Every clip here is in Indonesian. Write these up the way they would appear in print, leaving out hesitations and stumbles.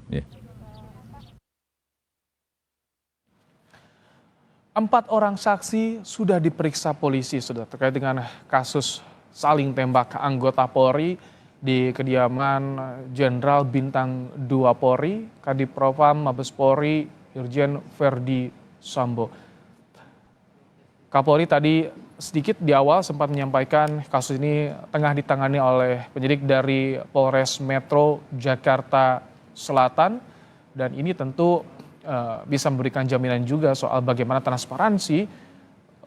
Ya. 4 orang saksi sudah diperiksa polisi sudah terkait dengan kasus saling tembak anggota Polri di kediaman Jenderal Bintang 2 Polri, Kadipropam Mabes Polri, Irjen Verdi Sambo. Kapolri tadi sedikit di awal sempat menyampaikan kasus ini tengah ditangani oleh penyidik dari Polres Metro Jakarta Selatan dan ini tentu bisa memberikan jaminan juga soal bagaimana transparansi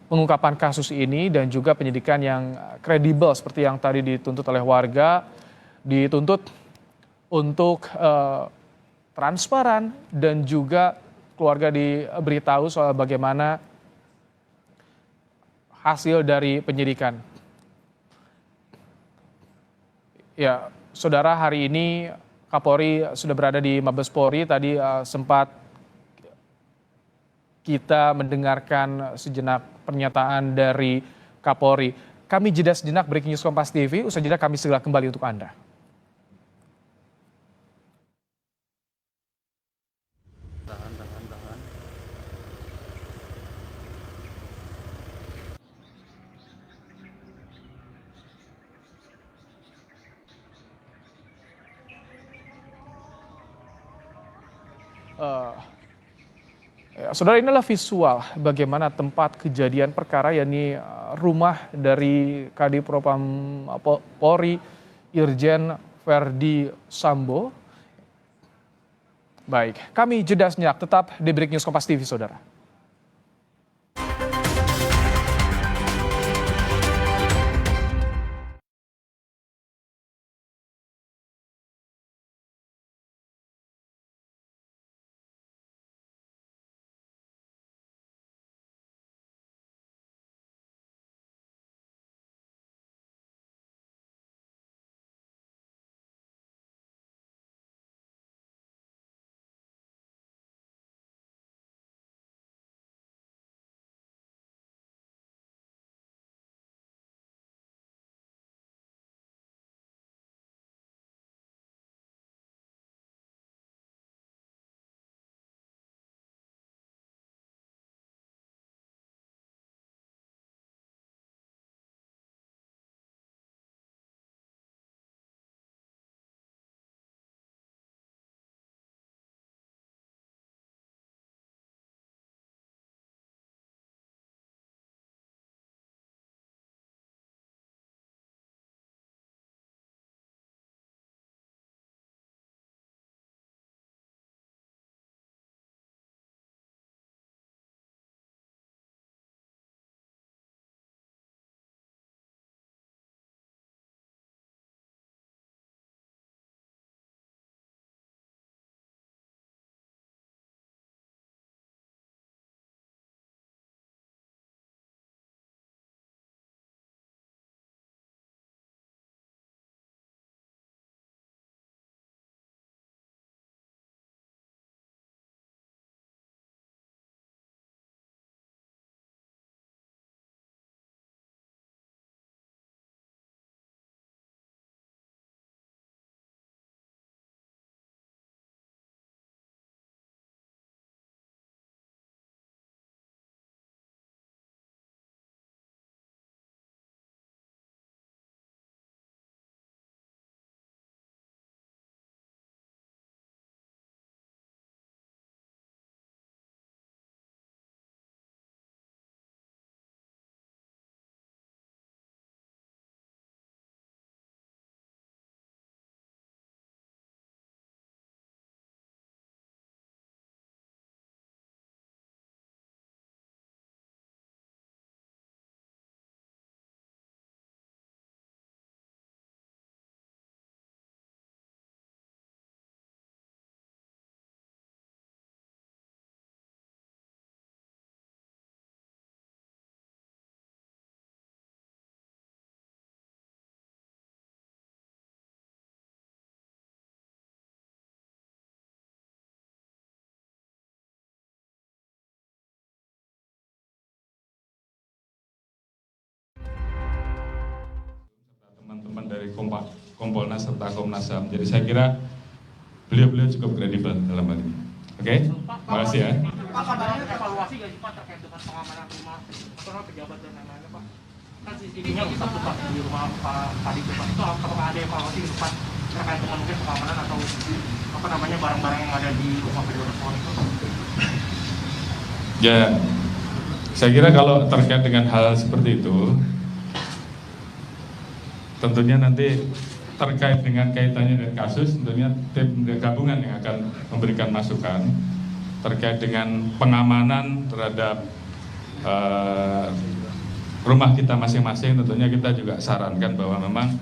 pengungkapan kasus ini dan juga penyidikan yang kredibel seperti yang tadi dituntut oleh warga, dituntut untuk transparan dan juga keluarga diberitahu soal bagaimana hasil dari penyidikan. Ya, saudara, hari ini Kapolri sudah berada di Mabes Polri. Tadi sempat kita mendengarkan sejenak pernyataan dari Kapolri. Kami jeda sejenak, Breaking News Kompas TV. Usai jeda kami segera kembali untuk Anda. Ya, saudara, inilah visual bagaimana tempat kejadian perkara, yakni rumah dari Kadipropam Polri Irjen Verdi Sambo. Baik, kami jeda sejenak, tetap di Breaking News Kompas TV, saudara. Teman-teman dari Kompolnas serta Komnas HAM. Jadi saya kira beliau-beliau cukup kredibel dalam hal ini. Oke, terima kasih ya. Pak, kabarnya evaluasi nggak sih Pak terkait dengan pengamanan rumah atau pejabat dan lain-lain Pak? Kan CCTV-nya rusak tuh Pak di rumah Pak Kadif Pak. Itu apakah ada evaluasi gitu Pak terkait dengan mungkin pengamanan atau apa namanya barang-barang yang ada di rumah pejabat Polri itu? Ya, saya kira kalau terkait dengan hal seperti itu, tentunya nanti terkait dengan kaitannya dengan kasus, tentunya tim gabungan yang akan memberikan masukan terkait dengan pengamanan terhadap rumah kita masing-masing. Tentunya kita juga sarankan bahwa memang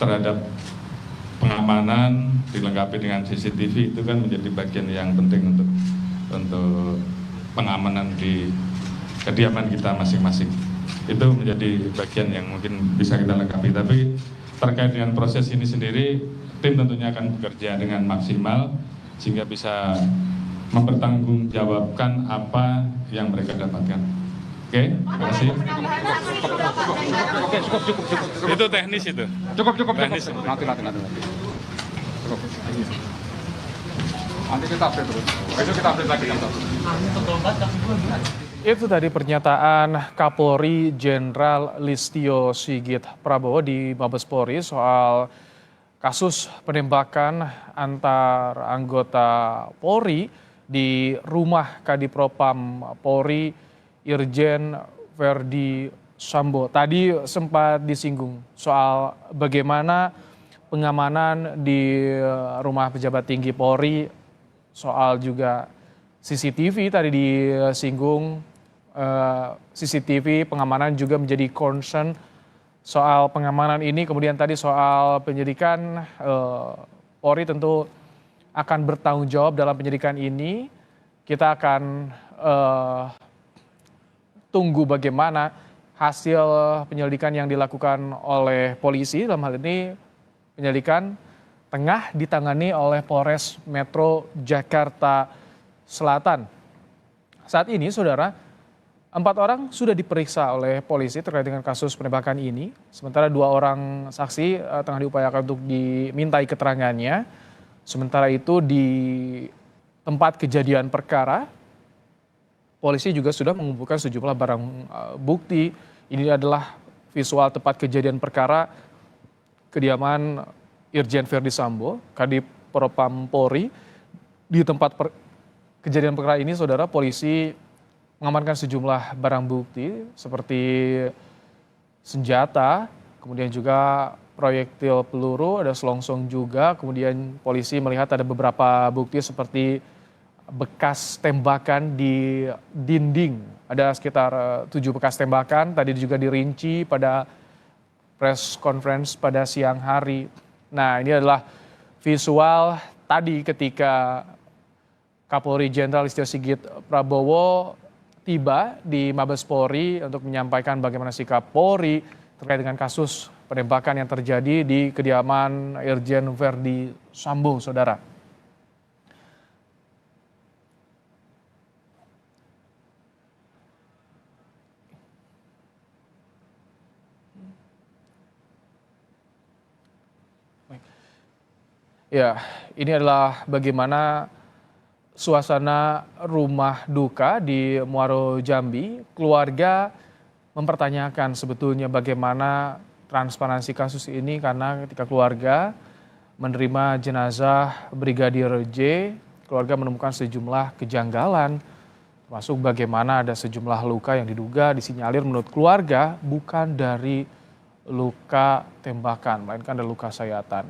terhadap pengamanan dilengkapi dengan CCTV itu kan menjadi bagian yang penting untuk pengamanan di kediaman kita masing-masing. Itu menjadi bagian yang mungkin bisa kita lengkapi. Tapi terkait dengan proses ini sendiri, tim tentunya akan bekerja dengan maksimal sehingga bisa mempertanggungjawabkan apa yang mereka dapatkan. Oke, terima kasih. Cukup. Itu teknis itu. Cukup. Teknis. Nanti. Cukup. Nanti kita update terus. Besok kita update lagi kan. Itu tadi pernyataan Kapolri Jenderal Listio Sigit Prabowo di Mabes Polri soal kasus penembakan antar anggota Polri di rumah Kadipropam Polri Irjen Verdi Sambo. Tadi sempat disinggung soal bagaimana pengamanan di rumah pejabat tinggi Polri, soal juga CCTV tadi disinggung. CCTV pengamanan juga menjadi concern soal pengamanan ini. Kemudian tadi soal penyidikan, Polri tentu akan bertanggung jawab dalam penyidikan ini. Kita akan tunggu bagaimana hasil penyelidikan yang dilakukan oleh polisi. Dalam hal ini penyelidikan tengah ditangani oleh Polres Metro Jakarta Selatan. Saat ini, saudara, 4 orang sudah diperiksa oleh polisi terkait dengan kasus penembakan ini. Sementara 2 orang saksi tengah diupayakan untuk dimintai keterangannya. Sementara itu di tempat kejadian perkara, polisi juga sudah mengumpulkan sejumlah barang bukti. Ini adalah visual tempat kejadian perkara kediaman Irjen Verdi Sambo, Kadip Propam Polri. Di tempat kejadian perkara ini, saudara, polisi mengamankan sejumlah barang bukti seperti senjata, kemudian juga proyektil peluru, ada selongsong juga. Kemudian polisi melihat ada beberapa bukti seperti bekas tembakan di dinding. Ada sekitar 7 bekas tembakan, tadi juga dirinci pada press conference pada siang hari. Nah, ini adalah visual tadi ketika Kapolri Jenderal Listio Sigit Prabowo tiba di Mabes Polri untuk menyampaikan bagaimana sikap Polri terkait dengan kasus penembakan yang terjadi di kediaman Irjen Verdi Sambo, saudara. Ya, ini adalah bagaimana suasana rumah duka di Muaro Jambi. Keluarga mempertanyakan sebetulnya bagaimana transparansi kasus ini, karena ketika keluarga menerima jenazah Brigadir J, keluarga menemukan sejumlah kejanggalan, termasuk bagaimana ada sejumlah luka yang diduga disinyalir menurut keluarga bukan dari luka tembakan, melainkan dari luka sayatan.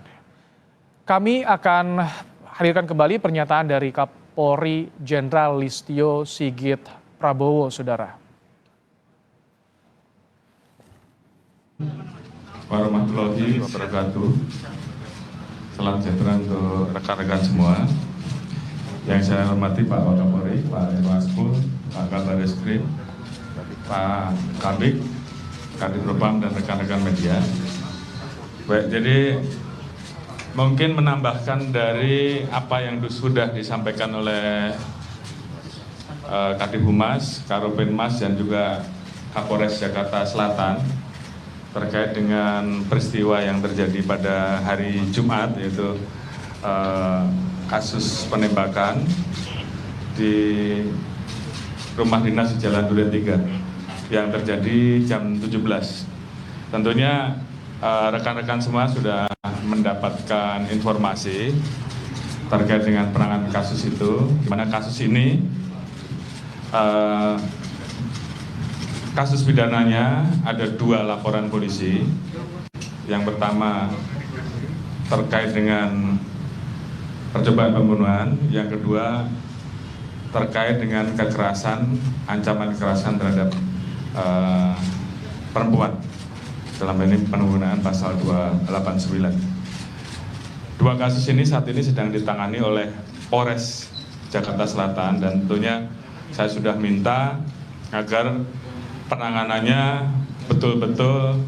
Kami akan hadirkan kembali pernyataan dari Kapolri Jenderal Listio Sigit Prabowo, saudara. Warahmatullahi wabarakatuh. Salam sejahtera untuk rekan-rekan semua. Yang saya hormati Pak Wakapolri, Pak Irwaspul, Pak Kabar Eskrim, Pak Kabik, Kadipropam, dan rekan-rekan media. Baik, jadi mungkin menambahkan dari apa yang sudah disampaikan oleh Kadif Humas, Karopenmas, dan juga Kapolres Jakarta Selatan terkait dengan peristiwa yang terjadi pada hari Jumat, yaitu kasus penembakan di rumah dinas di Jalan Duren 3 yang terjadi jam 17. Tentunya rekan-rekan semua sudah mendapatkan informasi terkait dengan penanganan kasus itu, di mana kasus ini kasus pidananya ada 2 laporan polisi. Yang pertama terkait dengan percobaan pembunuhan, yang kedua terkait dengan kekerasan, ancaman kekerasan terhadap perempuan. Dalam ini penggunaan pasal 289. 2 kasus ini saat ini sedang ditangani oleh Polres Jakarta Selatan, dan tentunya saya sudah minta agar penanganannya betul-betul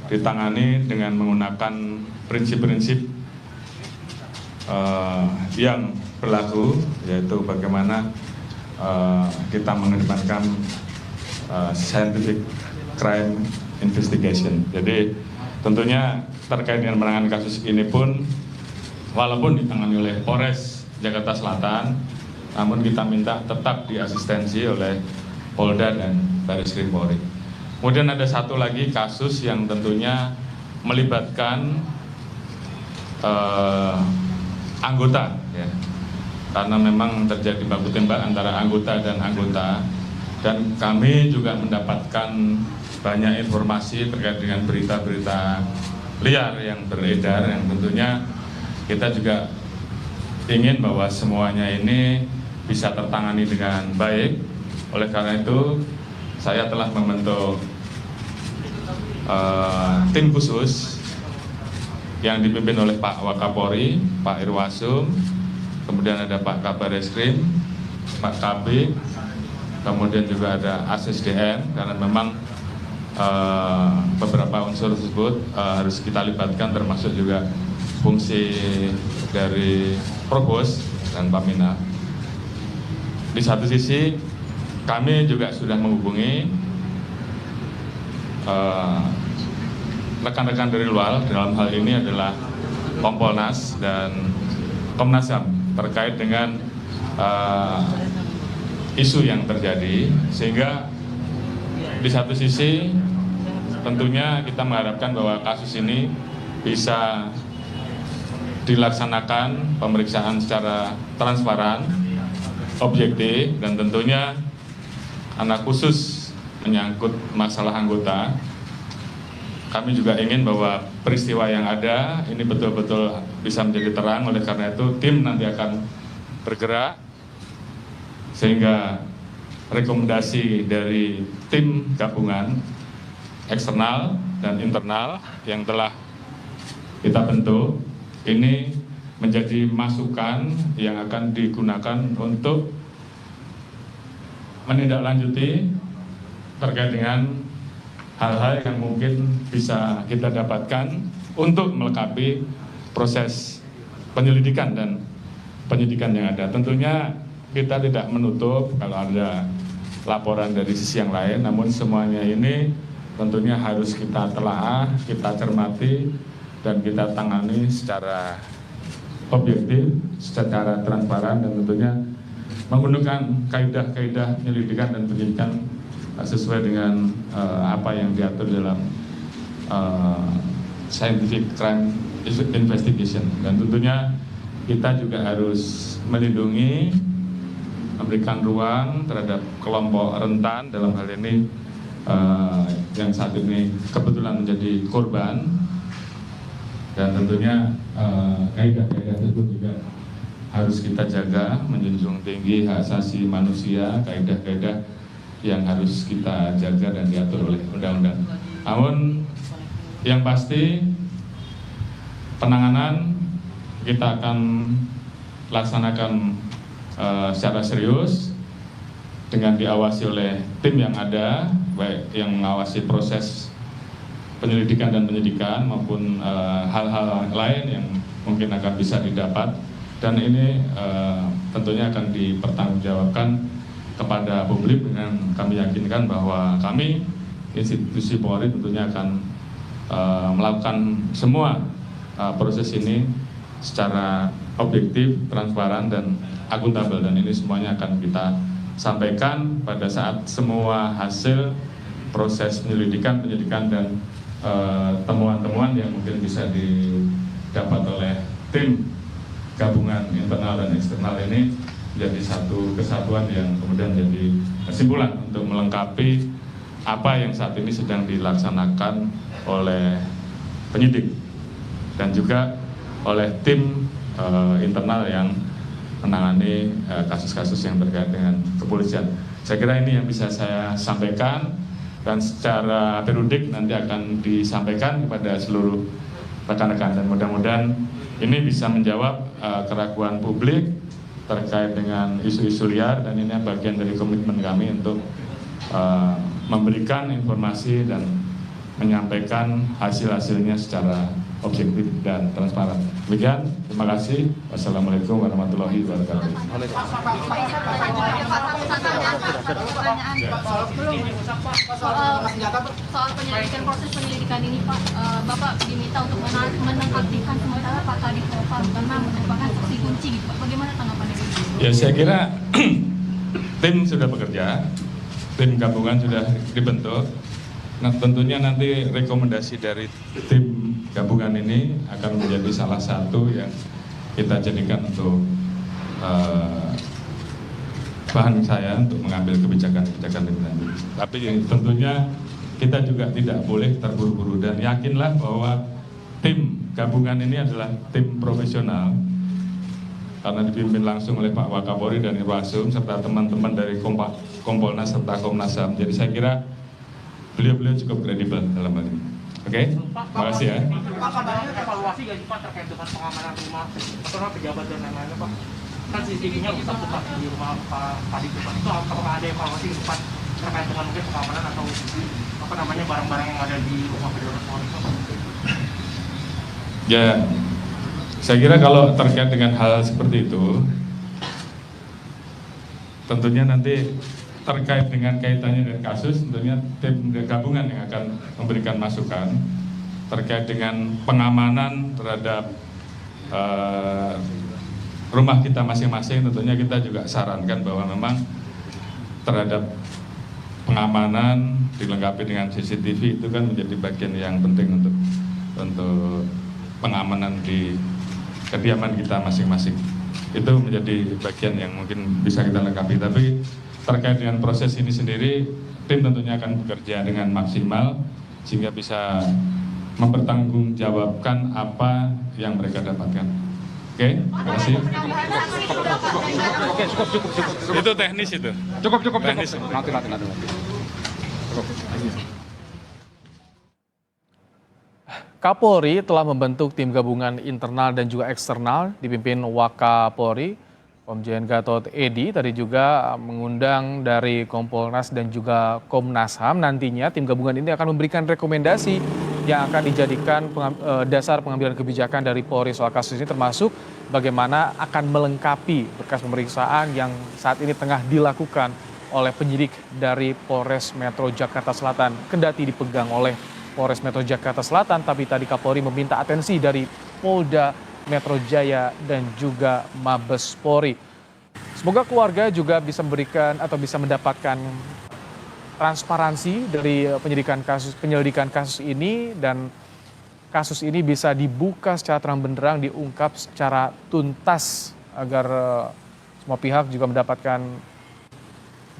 ditangani dengan menggunakan prinsip-prinsip yang berlaku, yaitu bagaimana kita mengedepankan scientific crime investigation. Jadi tentunya terkait dengan penanganan kasus ini pun, walaupun ditangani oleh Polres Jakarta Selatan, namun kita minta tetap diasistensi oleh Polda dan Barreskrim Polri. Kemudian ada satu lagi kasus yang tentunya melibatkan anggota, ya, karena memang terjadi baku tembak antara anggota dan anggota, dan kami juga mendapatkan banyak informasi terkait dengan berita-berita liar yang beredar, yang tentunya kita juga ingin bahwa semuanya ini bisa tertangani dengan baik. Oleh karena itu, saya telah membentuk tim khusus yang dipimpin oleh Pak Wakapolri, Pak Irwasum, kemudian ada Pak Kabar Eskrim, Pak KB, kemudian juga ada ASSDN, karena memang beberapa unsur tersebut harus kita libatkan, termasuk juga fungsi dari Provos dan Pamina. Di satu sisi kami juga sudah menghubungi rekan-rekan dari luar, dalam hal ini adalah Kompolnas dan Komnas HAM terkait dengan isu yang terjadi, sehingga di satu sisi tentunya kita mengharapkan bahwa kasus ini bisa dilaksanakan pemeriksaan secara transparan, objektif, dan tentunya karena khusus menyangkut masalah anggota, kami juga ingin bahwa peristiwa yang ada ini betul-betul bisa menjadi terang. Oleh karena itu tim nanti akan bergerak sehingga rekomendasi dari tim gabungan eksternal dan internal yang telah kita bentuk ini menjadi masukan yang akan digunakan untuk menindaklanjuti terkait dengan hal-hal yang mungkin bisa kita dapatkan untuk melengkapi proses penyelidikan dan penyidikan yang ada. Tentunya kita tidak menutup kalau ada laporan dari sisi yang lain, namun semuanya ini tentunya harus kita telaah, kita cermati, dan kita tangani secara objektif, secara transparan, dan tentunya menggunakan kaidah-kaidah penyelidikan dan penyidikan sesuai dengan apa yang diatur dalam scientific crime investigation. Dan tentunya kita juga harus melindungi, memberikan ruang terhadap kelompok rentan, dalam hal ini yang saat ini kebetulan menjadi korban. Dan tentunya kaidah-kaidah tersebut juga harus kita jaga, menjunjung tinggi hak asasi manusia, kaidah-kaidah yang harus kita jaga dan diatur oleh undang-undang. Namun yang pasti penanganan kita akan laksanakan secara serius dengan diawasi oleh tim yang ada, baik yang mengawasi proses penyelidikan dan penyidikan maupun hal-hal lain yang mungkin akan bisa didapat, dan ini tentunya akan dipertanggungjawabkan kepada publik dengan kami yakinkan bahwa kami institusi Polri tentunya akan melakukan semua proses ini secara objektif, transparan, dan akuntabel, dan ini semuanya akan kita sampaikan pada saat semua hasil proses penyelidikan dan temuan-temuan yang mungkin bisa didapat oleh tim gabungan internal dan eksternal ini menjadi satu kesatuan yang kemudian jadi kesimpulan untuk melengkapi apa yang saat ini sedang dilaksanakan oleh penyidik dan juga oleh tim internal yang menangani kasus-kasus yang terkait dengan kepolisian. Saya kira ini yang bisa saya sampaikan, dan secara periodik nanti akan disampaikan kepada seluruh rekan-rekan, dan mudah-mudahan ini bisa menjawab keraguan publik terkait dengan isu-isu liar, dan ini bagian dari komitmen kami untuk memberikan informasi dan menyampaikan hasil-hasilnya secara objektif dan transparan. Demikian, terima kasih. Wassalamualaikum warahmatullahi wabarakatuh. Soal penyelidikan, proses penyelidikan ini Pak, Bapak diminta untuk menonaktifkan sementara Pak Kadif Propam karena merupakan saksi kunci gitu Pak. Bagaimana tanggapannya? Ya, saya kira tim sudah bekerja, tim gabungan sudah dibentuk. Nah, tentunya nanti rekomendasi dari tim gabungan ini akan menjadi salah satu yang kita jadikan untuk bahan saya untuk mengambil kebijakan-kebijakan lebih lanjut. Tapi tentunya kita juga tidak boleh terburu-buru, dan yakinlah bahwa tim gabungan ini adalah tim profesional karena dipimpin langsung oleh Pak Wakapolri dan Irwasum serta teman-teman dari Kompolnas serta Komnas HAM. Jadi saya kira beliau-beliau cukup kredibel dalam hal ini. Oke, terima kasih ya. Pak, kabarnya evaluasi nggak sih Pak terkait dengan pengamanan rumah atau pejabat dan lain-lain Pak? Kan CCTV-nya rusak tuh Pak di rumah Pak Kadif Pak. Itu apakah ada evaluasi Pak terkait dengan mungkin pengamanan atau barang-barang yang ada di rumah pejabat Polri Pak? Ya, saya kira kalau terkait dengan hal seperti itu, tentunya nanti terkait dengan kaitannya dengan kasus, tentunya tim gabungan yang akan memberikan masukan terkait dengan pengamanan terhadap rumah kita masing-masing. Tentunya kita juga sarankan bahwa memang terhadap pengamanan dilengkapi dengan CCTV itu kan menjadi bagian yang penting untuk pengamanan di kediaman kita masing-masing. Itu menjadi bagian yang mungkin bisa kita lengkapi. Tapi terkait dengan proses ini sendiri, tim tentunya akan bekerja dengan maksimal sehingga bisa mempertanggungjawabkan apa yang mereka dapatkan. Oke, terima kasih. Oke, cukup. Itu teknis itu. Cukup. Teknis. Nanti. Cukup. Kapolri telah membentuk tim gabungan internal dan juga eksternal dipimpin Wakapolri, Komjen Gatot Edi. Tadi juga mengundang dari Kompolnas dan juga Komnas HAM. Nantinya tim gabungan ini akan memberikan rekomendasi yang akan dijadikan dasar pengambilan kebijakan dari Polri soal kasus ini, termasuk bagaimana akan melengkapi berkas pemeriksaan yang saat ini tengah dilakukan oleh penyidik dari Polres Metro Jakarta Selatan, kendati dipegang oleh Polres Metro Jakarta Selatan, tapi tadi Kapolri meminta atensi dari Polda Metro Jaya dan juga Mabes Polri. Semoga keluarga juga bisa memberikan atau bisa mendapatkan transparansi dari penyelidikan kasus ini, dan kasus ini bisa dibuka secara terang benderang, diungkap secara tuntas agar semua pihak juga mendapatkan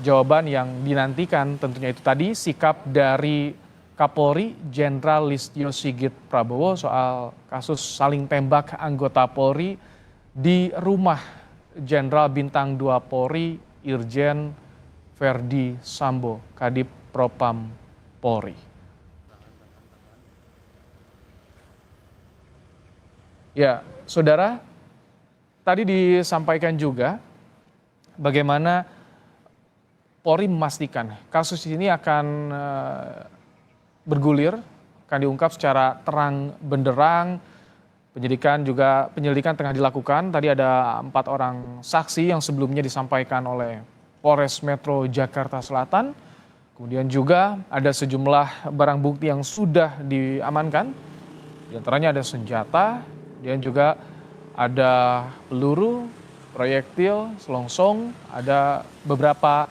jawaban yang dinantikan. Tentunya itu tadi sikap dari Kapolri Jenderal Listio Sigit Prabowo soal kasus saling tembak anggota Polri di rumah Jenderal Bintang 2 Polri Irjen Verdi Sambo, Kadif Propam Polri. Ya, saudara, tadi disampaikan juga bagaimana Polri memastikan kasus ini akan bergulir, akan diungkap secara terang benderang. Penyelidikan tengah dilakukan. Tadi ada 4 orang saksi yang sebelumnya disampaikan oleh Polres Metro Jakarta Selatan. Kemudian juga ada sejumlah barang bukti yang sudah diamankan. Di antaranya ada senjata, dan juga ada peluru, proyektil, selongsong, ada beberapa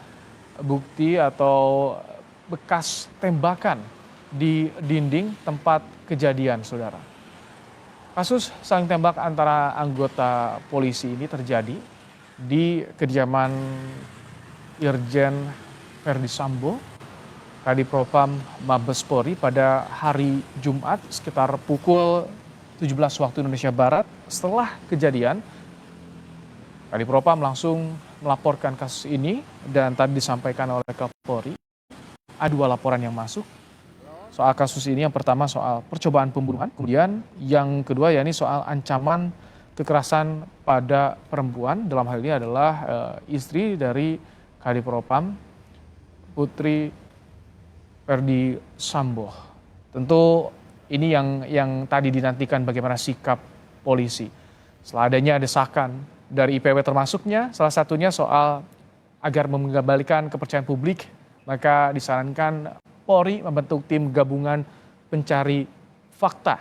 bukti atau bekas tembakan di dinding tempat kejadian, saudara. Kasus saling tembak antara anggota polisi ini terjadi di kediaman Irjen Verdi Sambo, Kadipropam Mabes Polri pada hari Jumat sekitar pukul 17 waktu Indonesia Barat. Setelah kejadian, Kadipropam langsung melaporkan kasus ini dan tadi disampaikan oleh Kapolri. Ada 2 laporan yang masuk soal kasus ini. Yang pertama soal percobaan pembunuhan, kemudian yang kedua yakni soal ancaman kekerasan pada perempuan. Dalam hal ini adalah istri dari Kadipropam, Putri Verdi Sambo. Tentu ini yang tadi dinantikan bagaimana sikap polisi. Setelah adanya desakan dari IPW termasuknya, salah satunya soal agar mengembalikan kepercayaan publik, maka disarankan Polri membentuk tim gabungan pencari fakta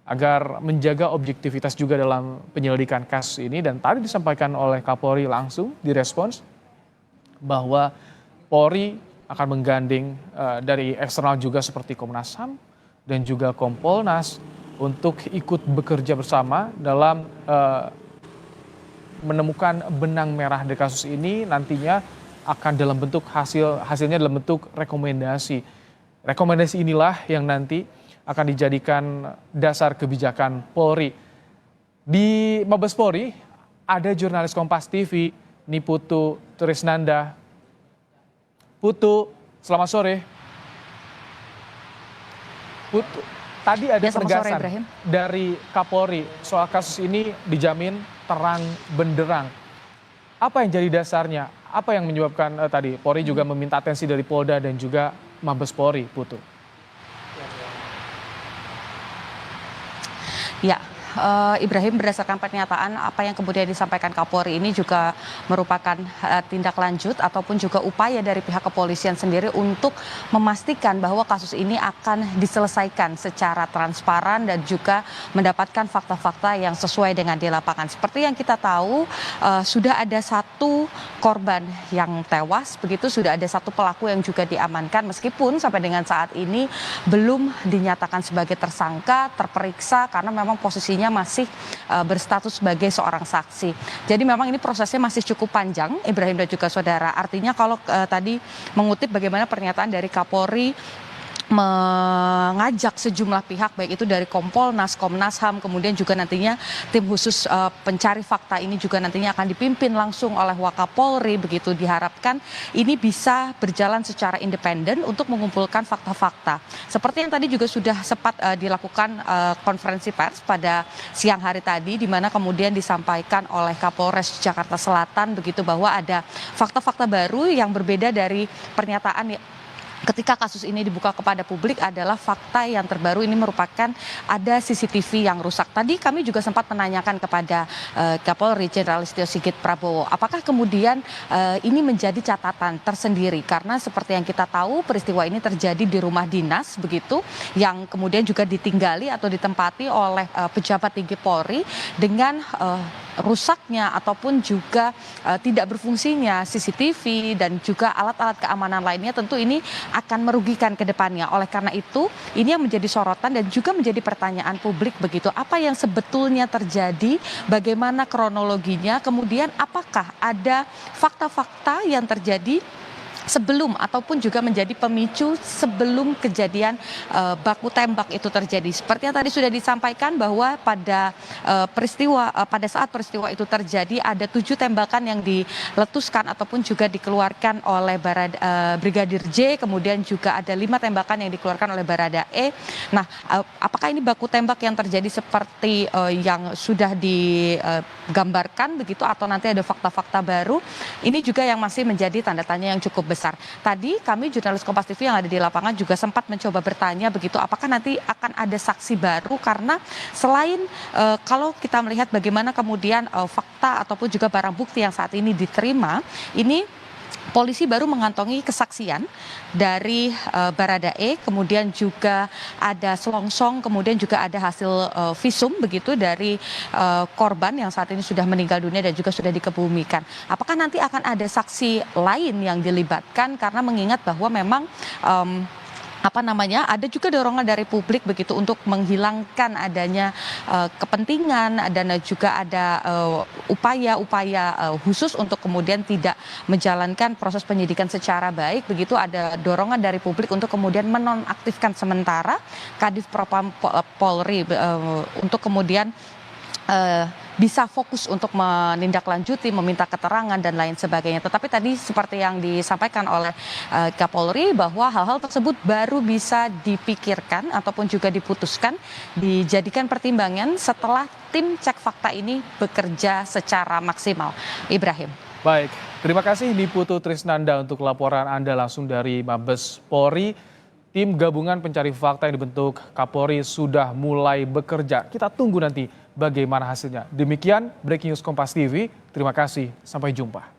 agar menjaga objektivitas juga dalam penyelidikan kasus ini. Dan tadi disampaikan oleh Kapolri langsung direspons bahwa Polri akan menggandeng dari eksternal juga seperti Komnas HAM dan juga Kompolnas untuk ikut bekerja bersama dalam menemukan benang merah dari kasus ini. Nantinya akan dalam bentuk hasilnya dalam bentuk rekomendasi. Rekomendasi inilah yang nanti akan dijadikan dasar kebijakan Polri. Di Mabes Polri ada jurnalis Kompas TV Niputu Trisnanda. Putu, selamat sore. Putu, tadi ada penegasan dari Kapolri soal kasus ini dijamin terang benderang. Apa yang jadi dasarnya? Apa yang menyebabkan tadi Polri juga meminta atensi dari Polda dan juga Mabes Polri, Putu? Ya, Ibrahim, berdasarkan pernyataan apa yang kemudian disampaikan Kapolri ini juga merupakan tindak lanjut ataupun juga upaya dari pihak kepolisian sendiri untuk memastikan bahwa kasus ini akan diselesaikan secara transparan dan juga mendapatkan fakta-fakta yang sesuai dengan di lapangan. Seperti yang kita tahu, sudah ada 1 korban yang tewas, begitu sudah ada 1 pelaku yang juga diamankan meskipun sampai dengan saat ini belum dinyatakan sebagai tersangka, terperiksa karena memang posisinya masih berstatus sebagai seorang saksi. Jadi memang ini prosesnya masih cukup panjang, Ibrahim dan juga saudara. Artinya kalau tadi mengutip bagaimana pernyataan dari Kapolri mengajak sejumlah pihak baik itu dari Kompolnas, Komnas HAM, kemudian juga nantinya tim khusus pencari fakta ini juga nantinya akan dipimpin langsung oleh Wakapolri. Begitu diharapkan ini bisa berjalan secara independen untuk mengumpulkan fakta-fakta. Seperti yang tadi juga sudah sempat dilakukan konferensi pers pada siang hari tadi, di mana kemudian disampaikan oleh Kapolres Jakarta Selatan begitu bahwa ada fakta-fakta baru yang berbeda dari pernyataan ketika kasus ini dibuka kepada publik. Adalah fakta yang terbaru ini merupakan ada CCTV yang rusak. Tadi kami juga sempat menanyakan kepada Kapolri Jenderal Listio Sigit Prabowo, apakah kemudian ini menjadi catatan tersendiri, karena seperti yang kita tahu peristiwa ini terjadi di rumah dinas begitu, yang kemudian juga ditinggali atau ditempati oleh pejabat tinggi Polri. Dengan rusaknya ataupun juga tidak berfungsinya CCTV dan juga alat-alat keamanan lainnya, tentu ini akan merugikan ke depannya. Oleh karena itu, ini yang menjadi sorotan dan juga menjadi pertanyaan publik begitu. Apa yang sebetulnya terjadi, bagaimana kronologinya, kemudian apakah ada fakta-fakta yang terjadi sebelum ataupun juga menjadi pemicu sebelum kejadian baku tembak itu terjadi. Seperti yang tadi sudah disampaikan bahwa pada pada saat peristiwa itu terjadi ada 7 tembakan yang diletuskan ataupun juga dikeluarkan oleh Brigadir J, kemudian juga ada 5 tembakan yang dikeluarkan oleh Barada E. Nah, apakah ini baku tembak yang terjadi seperti yang sudah digambarkan begitu, atau nanti ada fakta-fakta baru? Ini juga yang masih menjadi tanda tanya yang cukup besar. Tadi kami jurnalis Kompas TV yang ada di lapangan juga sempat mencoba bertanya begitu, apakah nanti akan ada saksi baru, karena selain kalau kita melihat bagaimana kemudian fakta ataupun juga barang bukti yang saat ini diterima, ini polisi baru mengantongi kesaksian dari Baradae, kemudian juga ada selongsong, kemudian juga ada hasil visum begitu dari korban yang saat ini sudah meninggal dunia dan juga sudah dikebumikan. Apakah nanti akan ada saksi lain yang dilibatkan, karena mengingat bahwa memang ada juga dorongan dari publik begitu untuk menghilangkan adanya kepentingan dan juga ada upaya-upaya khusus untuk kemudian tidak menjalankan proses penyidikan secara baik, begitu ada dorongan dari publik untuk kemudian menonaktifkan sementara Kadif Propam Polri untuk kemudian bisa fokus untuk menindaklanjuti, meminta keterangan dan lain sebagainya. Tetapi tadi seperti yang disampaikan oleh Kapolri bahwa hal-hal tersebut baru bisa dipikirkan ataupun juga diputuskan, dijadikan pertimbangan setelah tim cek fakta ini bekerja secara maksimal. Ibrahim. Baik, terima kasih Niputu Trisnanda untuk laporan Anda langsung dari Mabes Polri. Tim gabungan pencari fakta yang dibentuk Kapolri sudah mulai bekerja. Kita tunggu nanti bagaimana hasilnya. Demikian Breaking News Kompas TV. Terima kasih, sampai jumpa.